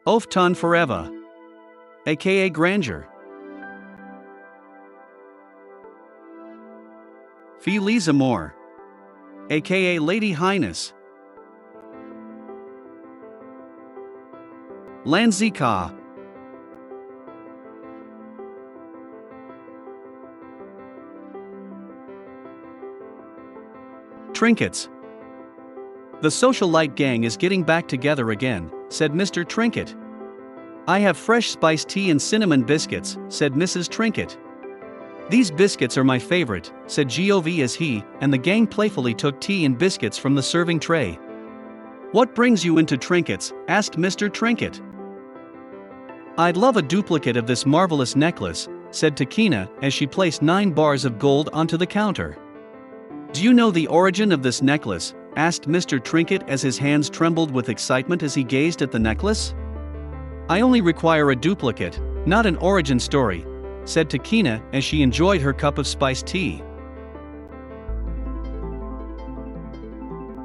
Oftan Forevah, aka Grandeur. Forevah Moore, aka Lady Highness. Lanzyka. Trinkets. The Social Lyte gang is getting back together again, said Mr. Trinket. I have fresh spiced tea and cinnamon biscuits, said Mrs. Trinket. These biscuits are my favorite, said Giovi as he and the gang playfully took tea and biscuits from the serving tray. What brings you into Trinkets? Asked Mr. Trinket. I'd love a duplicate of this marvelous necklace, said Tachena as she placed 9 bars of gold onto the counter. Do you know the origin of this necklace? Asked Mr. Trinket as his hands trembled with excitement as he gazed at the necklace. I only require a duplicate, not an origin story, said Tachena as she enjoyed her cup of spiced tea.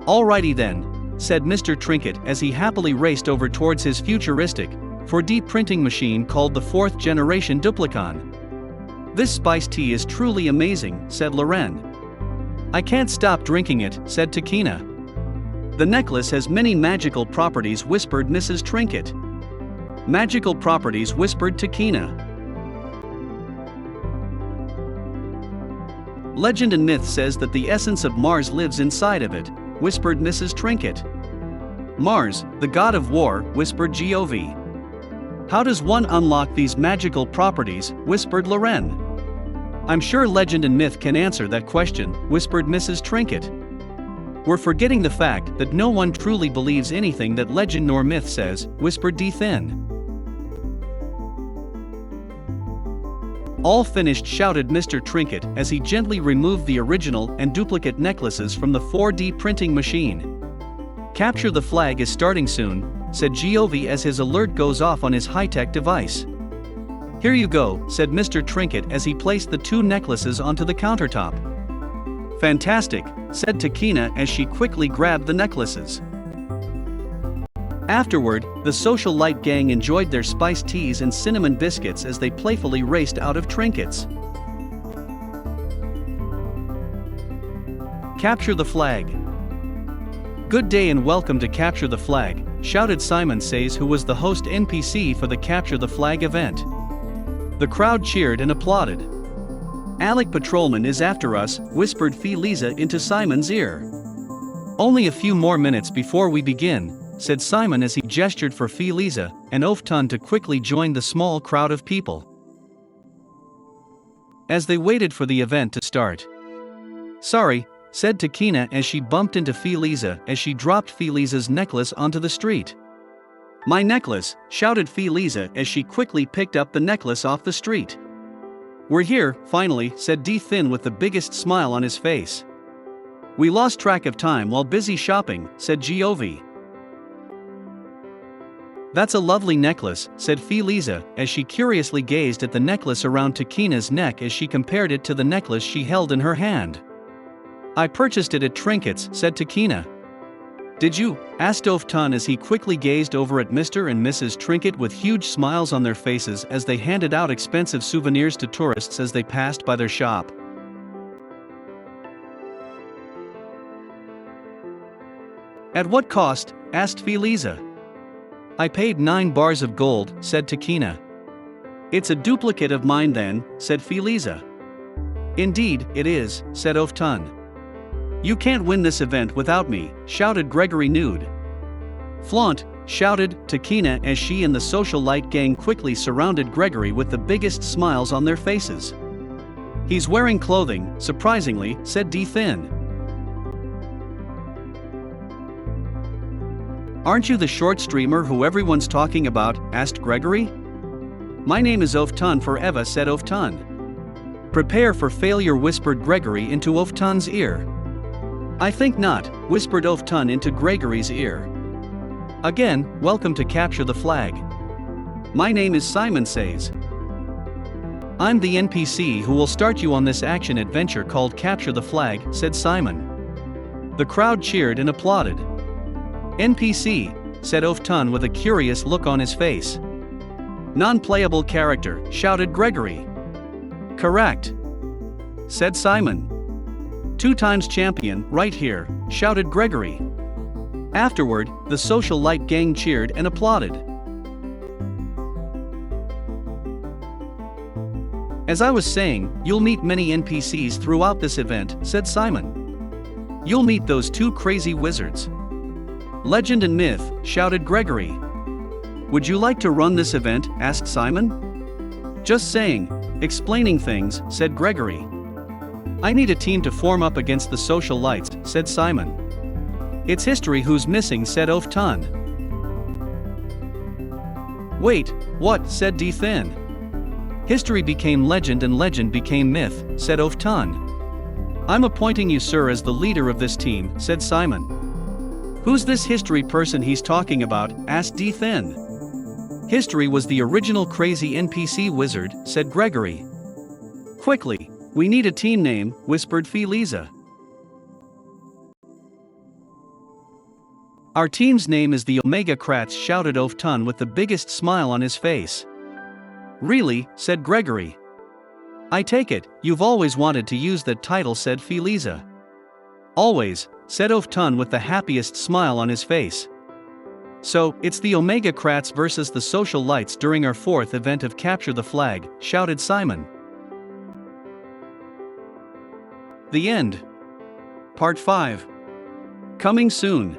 Alrighty then, said Mr. Trinket as he happily raced over towards his futuristic, 4D printing machine called the 4th generation Duplicon. This spiced tea is truly amazing, said Loren. I can't stop drinking it, said Tachena. The necklace has many magical properties, whispered Mrs. Trinket. Magical properties, whispered Tachena. Legend and myth says that the essence of Mars lives inside of it, whispered Mrs. Trinket. Mars, the god of war, whispered Giovi. How does one unlock these magical properties, whispered Loren. I'm sure legend and myth can answer that question, whispered Mrs. Trinket. We're forgetting the fact that no one truly believes anything that legend nor myth says, whispered D. Thin. All finished, shouted Mr. Trinket as he gently removed the original and duplicate necklaces from the 4D printing machine. Capture the flag is starting soon, said Giovi as his alert goes off on his high-tech device. Here you go, said Mr. Trinket as he placed the 2 necklaces onto the countertop. Fantastic, said Tachena as she quickly grabbed the necklaces. Afterward, the Social Lyte gang enjoyed their spiced teas and cinnamon biscuits as they playfully raced out of Trinkets. Capture the flag. Good day and welcome to Capture the Flag, shouted Simon Says, who was the host NPC for the Capture the Flag event. The crowd cheered and applauded. Alec Patrolman is after us, whispered Forevah into Simon's ear. Only a few more minutes before we begin, said Simon as he gestured for Forevah and Oftan to quickly join the small crowd of people. As they waited for the event to start. Sorry, said Tachena as she bumped into Forevah as she dropped Forevah's necklace onto the street. My necklace, shouted Forevah as she quickly picked up the necklace off the street. We're here, finally, said D. Thin with the biggest smile on his face. We lost track of time while busy shopping, said Giovi. That's a lovely necklace, said Forevah as she curiously gazed at the necklace around Tachena's neck as she compared it to the necklace she held in her hand. I purchased it at Trinkets, said Tachena. Did you? Asked Oftan as he quickly gazed over at Mr. and Mrs. Trinket with huge smiles on their faces as they handed out expensive souvenirs to tourists as they passed by their shop. At what cost? Asked Forevah. I paid 9 bars of gold, said Tachena. It's a duplicate of mine then, said Forevah. Indeed, it is, said Oftan. You can't win this event without me, shouted Gregory Nude. Flaunt, shouted Tachena as she and the Social Lyte gang quickly surrounded Gregory with the biggest smiles on their faces. He's wearing clothing, surprisingly, said D. Thin. Aren't you the short streamer who everyone's talking about? Asked Gregory. My name is Oftan Forevah, said Oftan. Prepare for failure, whispered Gregory into Oftan's ear. I think not, whispered Oftan into Gregory's ear. Again, welcome to Capture the Flag. My name is Simon Says. I'm the NPC who will start you on this action adventure called Capture the Flag, said Simon. The crowd cheered and applauded. NPC, said Oftun with a curious look on his face. Non-playable character, shouted Gregory. Correct, said Simon. 2 times champion, right here, shouted Gregory. Afterward, the Social Lyte gang cheered and applauded. As I was saying, you'll meet many NPCs throughout this event, said Simon. You'll meet those 2 crazy wizards. Legend and myth, shouted Gregory. Would you like to run this event? Asked Simon. Just saying, explaining things, said Gregory. I need a team to form up against the Social Lytes, said Simon. It's history who's missing, said Oftun. Wait, what? Said D-Thin. History became legend and legend became myth, said Oftun. I'm appointing you, sir, as the leader of this team, said Simon. Who's this history person he's talking about? Asked D-Thin. History was the original crazy NPC wizard, said Gregory. Quickly, we need a team name, whispered Feliza. Our team's name is the Omega Krates, shouted Oftun with the biggest smile on his face. Really, said Gregory. I take it, you've always wanted to use that title, said Feliza. Always, said Oftun with the happiest smile on his face. So, it's the Omega Krates versus the Social Lytes during our 4th event of Capture the Flag, shouted Simon. The end. Part 5. Coming soon.